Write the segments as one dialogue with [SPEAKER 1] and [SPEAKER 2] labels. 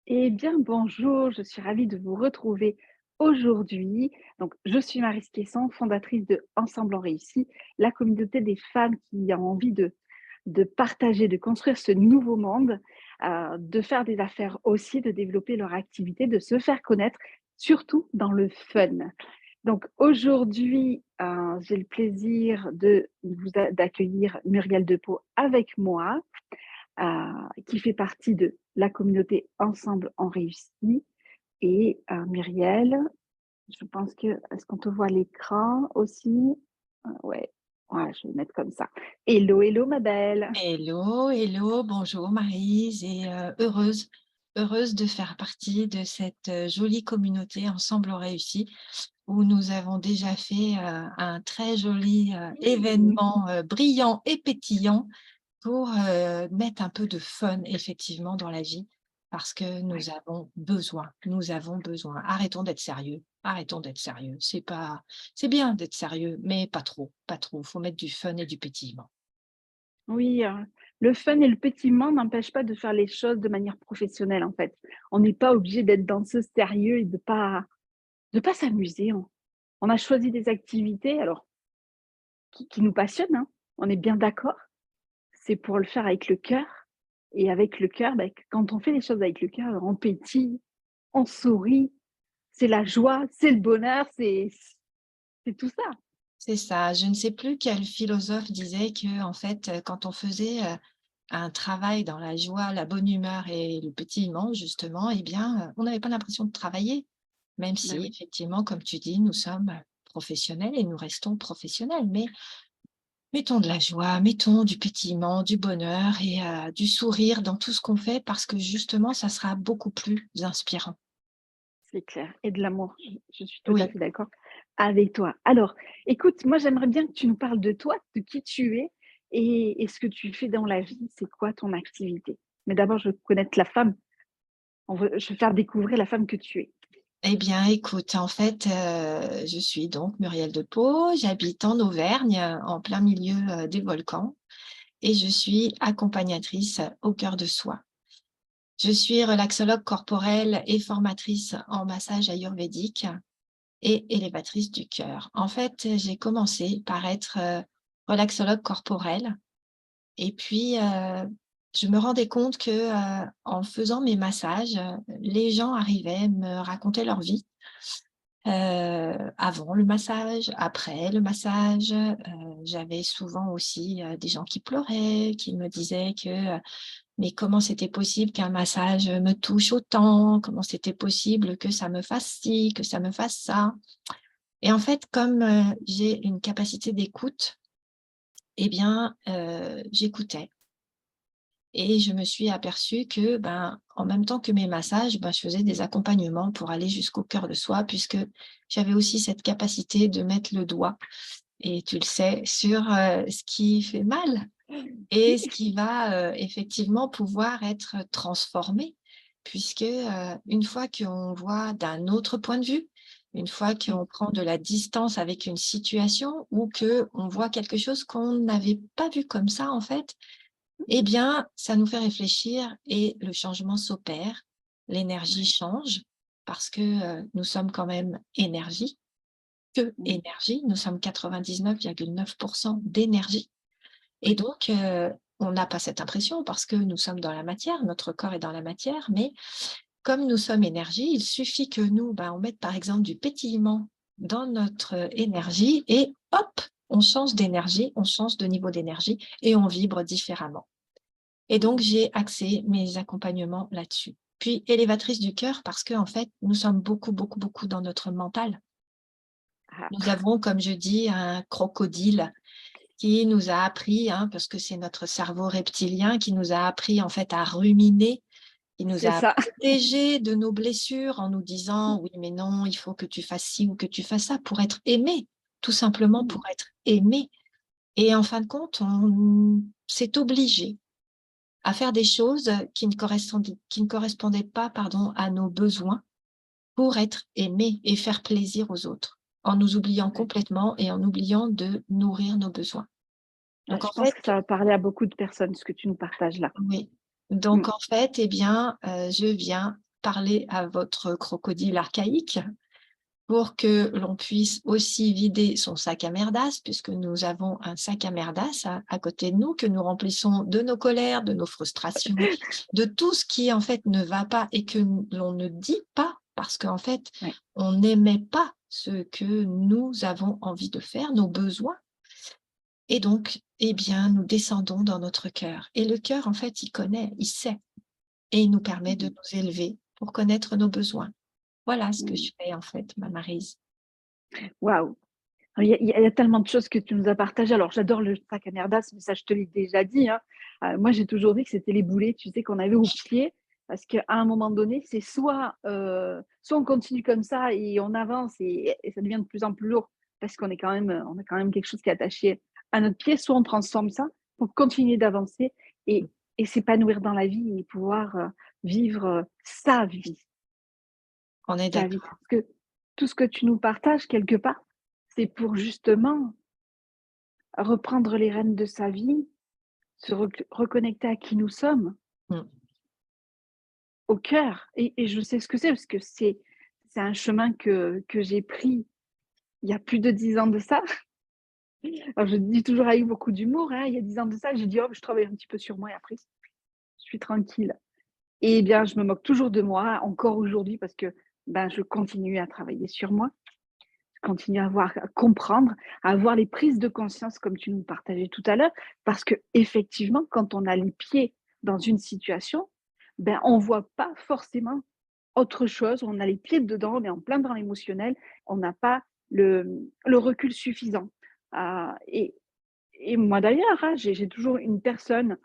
[SPEAKER 1] Eh bien, bonjour, je suis ravie de vous retrouver aujourd'hui. Donc, je suis Marie Squesson, fondatrice de Ensemble on réussit, la communauté des femmes qui ont envie de partager, de construire ce nouveau monde, de faire des affaires aussi, de développer leur activité, de se faire connaître, surtout dans le fun. Donc, aujourd'hui, j'ai le plaisir d'accueillir Muriel Depot avec moi qui fait partie de la communauté Ensemble on réussit. Et Muriel, je pense que, est-ce qu'on te voit à l'écran aussi? Ouais, ouais, je vais le mettre comme ça. Hello, hello ma belle.
[SPEAKER 2] Hello, hello, bonjour Maryse et heureuse de faire partie de cette jolie communauté Ensemble on réussit, où nous avons déjà fait un très joli événement brillant et pétillant pour mettre un peu de fun effectivement dans la vie, parce que
[SPEAKER 1] Ouais.
[SPEAKER 2] nous avons besoin. Arrêtons d'être sérieux, arrêtons d'être sérieux. C'est bien d'être sérieux, mais pas trop, pas trop. Faut mettre du fun et du pétillement.
[SPEAKER 1] Oui, le fun et le pétillement n'empêchent pas de faire les choses de manière professionnelle en fait. On n'est pas obligé d'être dans ce sérieux et de pas s'amuser. On a choisi des activités alors qui nous passionnent, hein, on est bien d'accord. C'est pour le faire avec le cœur et avec le cœur, bah, quand on fait les choses avec le cœur, on pétille, on sourit, c'est la joie, c'est le bonheur, c'est tout ça.
[SPEAKER 2] C'est ça. Je ne sais plus quel philosophe disait que, en fait, quand on faisait, un travail dans la joie, la bonne humeur et le pétillement justement, eh bien, on n'avait pas l'impression de travailler. Même
[SPEAKER 1] Bah,
[SPEAKER 2] si
[SPEAKER 1] oui.
[SPEAKER 2] effectivement, comme tu dis, nous sommes professionnels et nous restons professionnels. Mais mettons de la joie, mettons du pétillement, du bonheur et du sourire dans tout ce qu'on fait parce que justement, ça sera beaucoup plus inspirant.
[SPEAKER 1] C'est clair et de l'amour, je suis tout à
[SPEAKER 2] Oui.
[SPEAKER 1] fait d'accord avec toi. Alors, écoute, moi, j'aimerais bien que tu nous parles de toi, de qui tu es et ce que tu fais dans la vie. C'est quoi ton activité? Mais d'abord, je veux connaître la femme. Je veux faire découvrir la femme que tu es.
[SPEAKER 2] Eh bien, écoute, en fait, je suis donc Muriel Depot, j'habite en Auvergne, en plein milieu, des volcans et je suis accompagnatrice au cœur de soi. Je suis relaxologue corporelle et formatrice en massage ayurvédique et élévatrice du cœur. En fait, j'ai commencé par être, relaxologue corporelle et puis, je me rendais compte que, en faisant mes massages, les gens arrivaient, me raconter leur vie. Avant le massage, après le massage, j'avais souvent aussi, des gens qui pleuraient, qui me disaient que, mais comment c'était possible qu'un massage me touche autant? Comment c'était possible que ça me fasse ci, que ça me fasse ça? Et en fait, comme, j'ai une capacité d'écoute, eh bien, j'écoutais et je me suis aperçue que, ben, en même temps que mes massages, ben, je faisais des accompagnements pour aller jusqu'au cœur de soi puisque j'avais aussi cette capacité de mettre le doigt et tu le sais, sur, ce qui fait mal et
[SPEAKER 1] Oui,
[SPEAKER 2] ce qui va, effectivement pouvoir être transformé puisque, une fois qu'on voit d'un autre point de vue, une fois
[SPEAKER 1] mmh,
[SPEAKER 2] qu'on prend de la distance avec une situation ou qu'on voit quelque chose qu'on n'avait pas vu comme ça en fait, eh bien, ça nous fait réfléchir et le changement s'opère. L'énergie
[SPEAKER 1] ouais,
[SPEAKER 2] change parce que, nous sommes quand même énergie, que
[SPEAKER 1] oui,
[SPEAKER 2] énergie. Nous sommes 99,9 d'énergie et
[SPEAKER 1] oui.
[SPEAKER 2] donc on n'a pas cette impression parce que nous sommes dans la matière, notre corps est dans la matière, mais comme nous sommes énergie, il suffit que nous, ben, on mette par exemple du pétillement dans notre énergie et hop, on change d'énergie, on change de niveau d'énergie et on vibre différemment. Et donc,
[SPEAKER 1] Mmh.
[SPEAKER 2] j'ai axé mes accompagnements là-dessus. Puis élévatrice du cœur parce qu'en fait, nous sommes beaucoup, beaucoup, beaucoup dans notre mental. Nous
[SPEAKER 1] Ah,
[SPEAKER 2] avons, comme je dis, un crocodile qui nous a appris, hein, parce que c'est notre cerveau reptilien qui nous a appris en fait à ruminer, qui nous
[SPEAKER 1] c'est
[SPEAKER 2] a
[SPEAKER 1] ça.
[SPEAKER 2] protégés de nos blessures en nous disant: «Oui, mais non, il faut que tu fasses ci ou que tu fasses ça» pour être aimé, tout simplement
[SPEAKER 1] Mmh,
[SPEAKER 2] pour être aimé. Et en fin de compte, on s'est obligé à faire des choses qui ne correspondaient pas, pardon, à nos besoins pour être aimés et faire plaisir aux autres, en nous oubliant
[SPEAKER 1] ouais.
[SPEAKER 2] complètement et en oubliant de nourrir nos besoins.
[SPEAKER 1] Ouais,
[SPEAKER 2] Donc
[SPEAKER 1] je
[SPEAKER 2] en
[SPEAKER 1] pense
[SPEAKER 2] fait
[SPEAKER 1] que ça va parler à beaucoup de personnes, ce que tu nous partages là.
[SPEAKER 2] oui,
[SPEAKER 1] Mmh,
[SPEAKER 2] donc en fait, eh bien, je viens parler à votre crocodile archaïque pour que l'on puisse aussi vider son sac à merdasse, puisque nous avons un sac à merdasse à côté de nous, que nous remplissons de nos colères, de nos frustrations, de tout ce qui en fait ne va pas et que l'on ne dit pas, parce qu'en fait,
[SPEAKER 1] Ouais.
[SPEAKER 2] on n'aimait pas ce que nous avons envie de faire, nos besoins. Et donc, eh bien, nous descendons dans notre cœur. Et le cœur, en fait, il connaît, il sait. Et il nous permet de nous élever pour connaître nos besoins. Voilà ce que je fais, en fait, ma Maryse.
[SPEAKER 1] Waouh! Il y a tellement de choses que tu nous as partagées. Alors, j'adore le sac à merdasse, mais ça, je te l'ai déjà dit, hein. Moi, j'ai toujours dit que c'était les boulets, tu sais, qu'on avait aux pieds, parce qu'à un moment donné, c'est soit on continue comme ça et on avance et ça devient de plus en plus lourd parce on a quand même quelque chose qui est attaché à notre pied, soit on transforme ça pour continuer d'avancer et et s'épanouir dans la vie et pouvoir, vivre, sa vie.
[SPEAKER 2] On est
[SPEAKER 1] Ta vie.
[SPEAKER 2] d'accord.
[SPEAKER 1] Parce que tout ce que tu nous partages quelque part, c'est pour justement reprendre les rênes de sa vie, se reconnecter à qui nous sommes,
[SPEAKER 2] Mm.
[SPEAKER 1] au cœur. Et je sais ce que c'est parce que c'est un chemin que j'ai pris il y a plus de 10 ans de ça. Alors je dis toujours avec beaucoup d'humour, hein, il y a 10 ans de ça, j'ai dit: «Oh, je travaille un petit peu sur moi et après je suis tranquille». Et bien, je me moque toujours de moi, encore aujourd'hui, parce que, ben, je continue à travailler sur moi. Continuer à comprendre, à avoir les prises de conscience comme tu nous partageais tout à l'heure. Parce que effectivement, quand on a les pieds dans une situation, ben, on voit pas forcément autre chose. On a les pieds dedans, on est en plein dans l'émotionnel, on n'a pas le recul suffisant. Et moi d'ailleurs, hein, j'ai toujours une personne,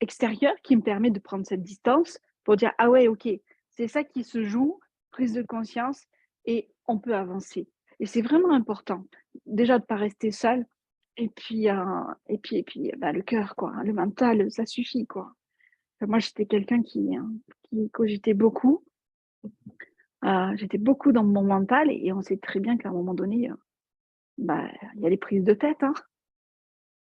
[SPEAKER 1] extérieure qui me permet de prendre cette distance pour dire: «Ah ouais, OK, c'est ça qui se joue, prise de conscience et on peut avancer». Et c'est vraiment important, déjà de pas rester seul et puis, bah, le cœur quoi, hein, le mental, ça suffit quoi. Enfin, moi j'étais quelqu'un qui cogitait beaucoup, j'étais beaucoup dans mon mental et on sait très bien qu'à un moment donné, bah, il y a les prises de tête, hein.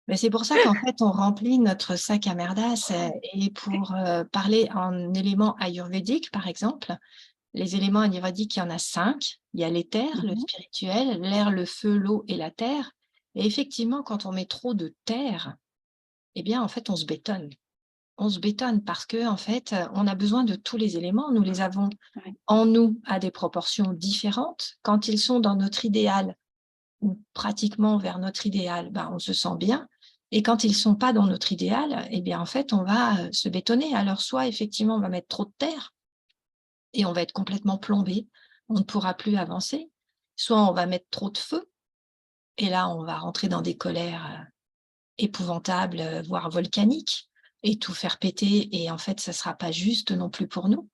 [SPEAKER 2] Mais c'est pour ça qu'en fait, on remplit notre sac à merdasse et pour parler en éléments ayurvédiques, par exemple, les éléments ayurvédiques, il y en a 5. Il y a l'éther, le
[SPEAKER 1] Mmh.
[SPEAKER 2] spirituel, l'air, le feu, l'eau et la terre. Et effectivement, quand on met trop de terre, eh bien, en fait, on se bétonne. On se bétonne parce que en fait, on a besoin de tous les éléments. Nous les avons
[SPEAKER 1] Ouais.
[SPEAKER 2] en nous à des proportions différentes. Quand ils sont dans notre idéal ou pratiquement vers notre idéal, ben, on se sent bien. Et quand ils ne sont pas dans notre idéal, eh bien, en fait, on va se bétonner. Alors, soit effectivement, on va mettre trop de terre et on va être complètement plombé, on ne pourra plus avancer. Soit on va mettre trop de feu et là, on va rentrer dans des colères épouvantables, voire volcaniques et tout faire péter et en fait, ça ne sera pas juste non plus pour nous.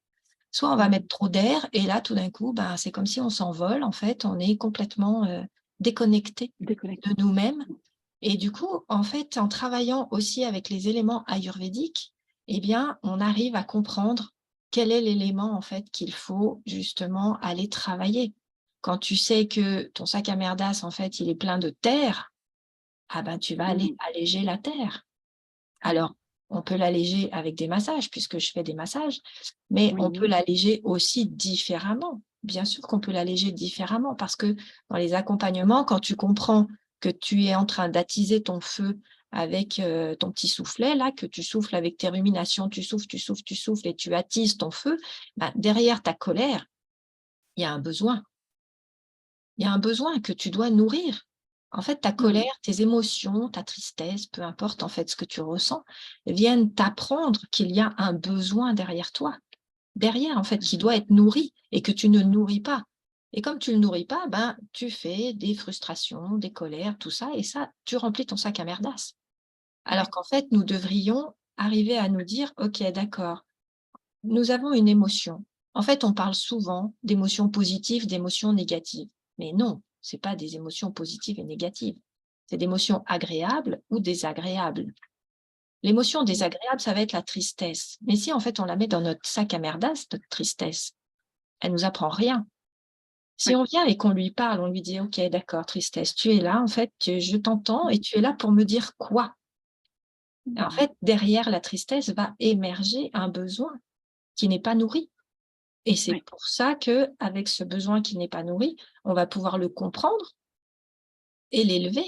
[SPEAKER 2] Soit on va
[SPEAKER 1] Mmh.
[SPEAKER 2] mettre trop d'air et là, tout d'un coup, ben, c'est comme si on s'envole, en fait, on est complètement, déconnecté
[SPEAKER 1] Déconnecté.
[SPEAKER 2] de nous-mêmes et du coup, en fait, en travaillant aussi avec les éléments ayurvédiques, eh bien, on arrive à comprendre quel est l'élément, en fait, qu'il faut justement aller travailler. Quand tu sais que ton sac à merdasse, en fait, il est plein de terre, ah ben, tu vas aller
[SPEAKER 1] Mmh.
[SPEAKER 2] alléger la terre.
[SPEAKER 1] Ouais.
[SPEAKER 2] Alors, on peut l'alléger avec des massages, puisque je fais des massages, mais on peut
[SPEAKER 1] Oui.
[SPEAKER 2] l'alléger aussi différemment. Bien sûr qu'on peut l'alléger différemment, parce que dans les accompagnements, quand tu comprends que tu es en train d'attiser ton feu avec ton petit soufflet, là, que tu souffles avec tes ruminations, tu souffles, tu souffles, tu souffles et tu attises ton feu, bah, derrière ta colère, il y a un besoin. Il y a un besoin que tu dois nourrir. En fait, ta
[SPEAKER 1] Mmh.
[SPEAKER 2] colère, tes émotions, ta tristesse, peu importe en fait ce que tu ressens, viennent t'apprendre qu'il y a un besoin derrière toi, derrière en fait, qui
[SPEAKER 1] Mmh.
[SPEAKER 2] doit être nourri et que tu ne nourris pas. Et comme tu ne le nourris pas, ben, tu fais des frustrations, des colères, tout ça, et ça, tu remplis ton sac à merdasse. Alors
[SPEAKER 1] Ouais.
[SPEAKER 2] qu'en fait, nous devrions arriver à nous dire, OK, d'accord, nous avons une émotion. En fait, on parle souvent d'émotions positives, d'émotions négatives. Mais non, ce n'est pas des émotions positives et négatives. C'est des émotions agréables ou désagréables. L'émotion
[SPEAKER 1] Mmh.
[SPEAKER 2] désagréable, ça va être la tristesse. Mais si en fait on la met dans notre sac à merdasse, notre tristesse, elle nous apprend rien. Si
[SPEAKER 1] Ouais.
[SPEAKER 2] on vient et qu'on lui parle, on lui dit: «OK, d'accord, tristesse, tu es là, en fait, je t'entends et
[SPEAKER 1] Mmh.
[SPEAKER 2] tu es là pour me dire quoi?» Et en
[SPEAKER 1] Mmh.
[SPEAKER 2] fait, derrière la tristesse va émerger un besoin qui n'est pas nourri. Et c'est
[SPEAKER 1] Oui.
[SPEAKER 2] pour ça qu'avec ce besoin qui n'est pas nourri, on va pouvoir le comprendre et l'élever,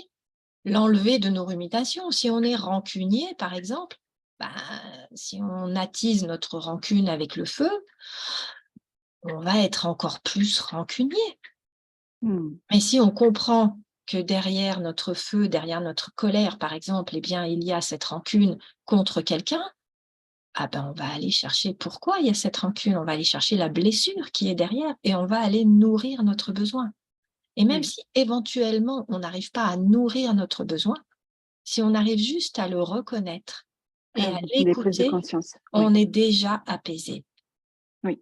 [SPEAKER 2] l'enlever de nos ruminations. Si on est rancunier, par exemple, ben, si on attise notre rancune avec le feu, on va être encore plus rancunier.
[SPEAKER 1] Mmh.
[SPEAKER 2] Mais si on comprend que derrière notre feu, derrière notre colère, par exemple, eh bien, il y a cette rancune contre quelqu'un, ah ben, on va aller chercher pourquoi il y a cette rancune, on va aller chercher la blessure qui est derrière et on va aller nourrir notre besoin. Et même
[SPEAKER 1] Oui.
[SPEAKER 2] si éventuellement on n'arrive pas à nourrir notre besoin, si on arrive juste à le reconnaître et
[SPEAKER 1] Ah
[SPEAKER 2] à
[SPEAKER 1] oui, des prises de
[SPEAKER 2] l'écouter,
[SPEAKER 1] conscience. Oui,
[SPEAKER 2] on est déjà apaisé.
[SPEAKER 1] oui,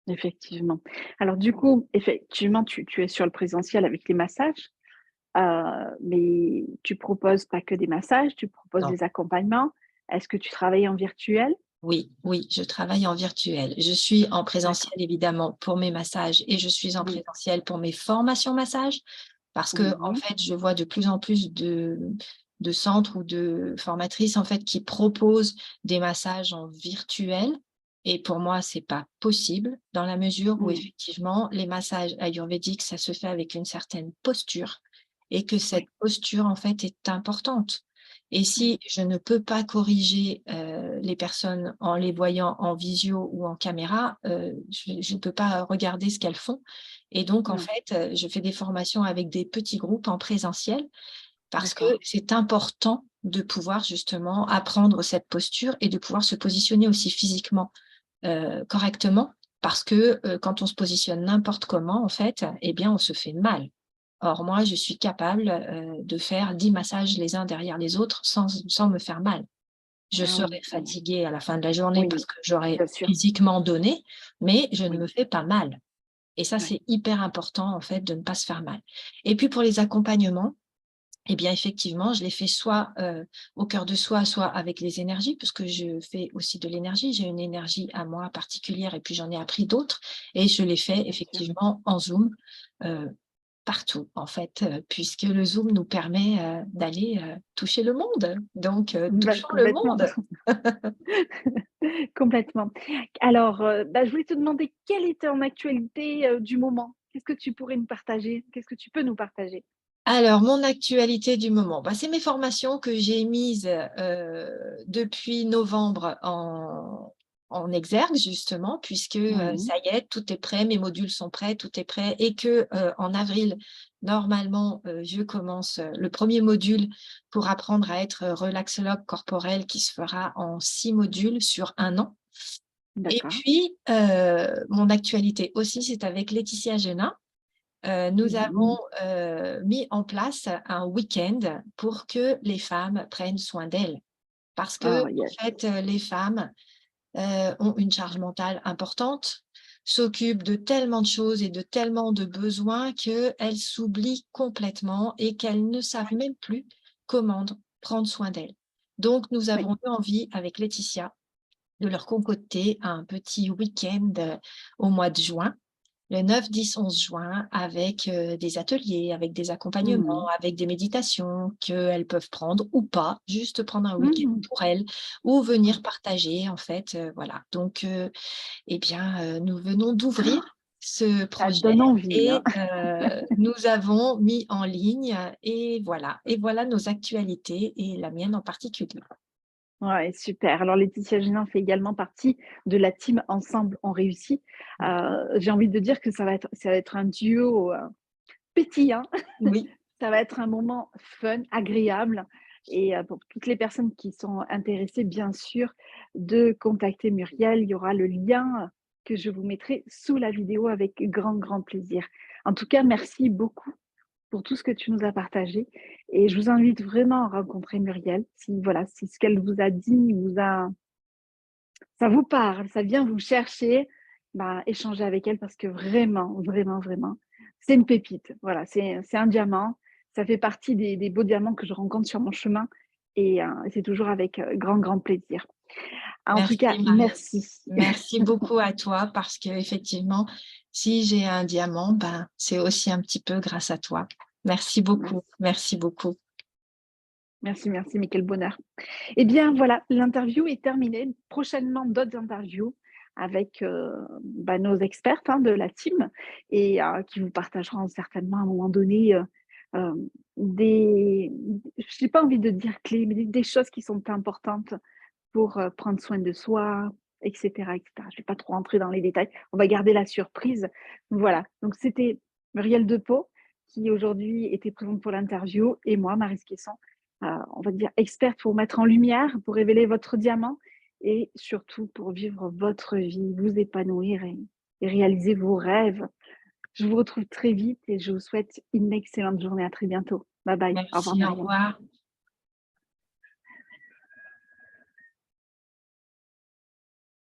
[SPEAKER 1] effectivement. Alors du coup, effectivement, tu es sur le présentiel avec les massages, mais tu proposes pas que des massages, tu proposes
[SPEAKER 2] Non.
[SPEAKER 1] des accompagnements. Est-ce que tu travailles en virtuel?
[SPEAKER 2] Oui, oui, je travaille en virtuel. Je suis en
[SPEAKER 1] D'accord.
[SPEAKER 2] présentiel évidemment pour mes massages et je suis en
[SPEAKER 1] Oui,
[SPEAKER 2] présentiel pour mes formations massages parce que en
[SPEAKER 1] oui,
[SPEAKER 2] fait, je vois de plus en plus de centres ou de formatrices en fait qui proposent des massages en virtuel et pour moi, c'est pas possible dans la mesure où
[SPEAKER 1] mmh,
[SPEAKER 2] effectivement les massages ayurvédiques, ça se fait avec une certaine posture et que cette
[SPEAKER 1] oui,
[SPEAKER 2] posture en fait est importante. Et
[SPEAKER 1] oui.
[SPEAKER 2] si je ne peux pas corriger, les personnes en les voyant en visio ou en caméra, je ne peux pas regarder ce qu'elles font et donc en
[SPEAKER 1] Non,
[SPEAKER 2] fait, je fais des formations avec des petits groupes en présentiel parce que
[SPEAKER 1] d'accord.
[SPEAKER 2] c'est important de pouvoir justement apprendre cette posture et de pouvoir se positionner aussi physiquement, correctement parce que, quand on se positionne n'importe comment en fait, eh bien on se fait mal. Or moi, je suis capable, de faire 10 massages les uns derrière les autres sans me faire mal. Je
[SPEAKER 1] Ah
[SPEAKER 2] serai
[SPEAKER 1] oui, oui,
[SPEAKER 2] fatiguée à la fin de la journée parce
[SPEAKER 1] oui,
[SPEAKER 2] que j'aurai
[SPEAKER 1] bien sûr.
[SPEAKER 2] physiquement donné, mais je ne
[SPEAKER 1] Oui,
[SPEAKER 2] me fais pas mal et ça,
[SPEAKER 1] oui.
[SPEAKER 2] c'est hyper important en fait de ne pas se faire mal. Et puis pour les accompagnements, eh bien, effectivement, je les fais soit, au cœur de soi, soit avec les énergies, puisque je fais aussi de l'énergie. J'ai une énergie à moi particulière et puis j'en ai appris d'autres et je les fais
[SPEAKER 1] Bien sûr.
[SPEAKER 2] effectivement en Zoom, heu, partout en fait, puisque le Zoom nous permet, d'aller, toucher le monde. Donc
[SPEAKER 1] Bah,
[SPEAKER 2] touchons le
[SPEAKER 1] complètement.
[SPEAKER 2] monde!
[SPEAKER 1] Complètement. Alors, bah, je voulais te demander quelle était en actualité, du moment? Qu'est-ce que tu pourrais nous partager? Qu'est-ce que tu peux nous partager?
[SPEAKER 2] Alors, mon actualité du moment, bah, c'est mes formations que j'ai mises, depuis novembre en exergue justement puisque,
[SPEAKER 1] Oui,
[SPEAKER 2] ça y est, tout est prêt, mes modules sont prêts, tout est prêt et que, en avril, normalement, je commence, le premier module pour apprendre à être, relaxologue corporel qui se fera en 6 modules sur 1 an. Et
[SPEAKER 1] d'accord.
[SPEAKER 2] puis, mon actualité aussi, c'est avec Laetitia Genin. Nous avons,
[SPEAKER 1] Oui.
[SPEAKER 2] mis en place un week-end pour que les femmes prennent soin d'elles. Parce que
[SPEAKER 1] Ah
[SPEAKER 2] en
[SPEAKER 1] yes.
[SPEAKER 2] fait, les femmes, ont une charge mentale importante, s'occupent de tellement de choses et de tellement de besoins qu'elles s'oublient complètement et qu'elles ne savent même plus comment prendre soin d'elles. Donc nous
[SPEAKER 1] Oui,
[SPEAKER 2] avons eu envie avec Laetitia de leur concocter un petit week-end, au mois de juin le 9, 10, 11 juin avec, des ateliers, avec des accompagnements,
[SPEAKER 1] mmh.
[SPEAKER 2] avec des méditations qu'elles peuvent prendre ou pas, juste prendre un week-end
[SPEAKER 1] Mmh.
[SPEAKER 2] pour elles ou
[SPEAKER 1] Oui.
[SPEAKER 2] venir partager en fait, voilà. Donc eh bien, nous venons d'ouvrir ce
[SPEAKER 1] Ça
[SPEAKER 2] projet
[SPEAKER 1] donne envie, hein.
[SPEAKER 2] et nous avons mis en ligne et voilà nos actualités et la mienne en particulier.
[SPEAKER 1] Ouais, super. Alors Laetitia Génin fait également partie de la team Ensemble on réussit. J'ai envie de dire que ça va être un duo, pétillant.
[SPEAKER 2] Oui,
[SPEAKER 1] Ça va être un moment fun, agréable et pour toutes les personnes qui sont intéressées, bien sûr, de contacter Muriel. Il y aura le lien que je vous mettrai sous la vidéo avec grand, grand plaisir. En tout cas, merci beaucoup pour tout ce que tu nous as partagé et je vous invite vraiment à rencontrer Muriel. Si voilà, si ce qu'elle vous a dit ça vous parle, ça vient vous chercher, bah, échangez avec elle parce que vraiment, vraiment, vraiment, c'est une pépite. Voilà, c'est un diamant. Ça fait partie des beaux diamants que je rencontre sur mon chemin et c'est toujours avec, grand, grand plaisir. En tout cas,
[SPEAKER 2] merci Marie.
[SPEAKER 1] merci.
[SPEAKER 2] Merci beaucoup à toi parce qu'effectivement, si j'ai un diamant, ben, c'est aussi un petit peu grâce à toi. Merci beaucoup,
[SPEAKER 1] Merci,
[SPEAKER 2] merci beaucoup.
[SPEAKER 1] merci, merci, mais quel bonheur. Eh bien, voilà, l'interview est terminée. Prochainement, d'autres interviews. avec nos expertes de la team et qui vous partageront certainement à un moment donné euh, des, je n'ai pas envie de dire clés, mais des choses qui sont importantes pour prendre soin de soi, etc., etc. Je ne vais pas trop rentrer dans les détails. On va garder la surprise. Voilà. Donc, c'était Muriel Depot qui aujourd'hui était présente pour l'interview et moi, Marie Quesson, on va dire experte pour mettre en lumière, pour révéler votre diamant et surtout pour vivre votre vie, vous épanouir et réaliser vos rêves. Je vous retrouve très vite et je vous souhaite une excellente journée. À très bientôt. Bye bye. Au revoir,
[SPEAKER 2] Merci, au
[SPEAKER 1] Marianne.
[SPEAKER 2] revoir.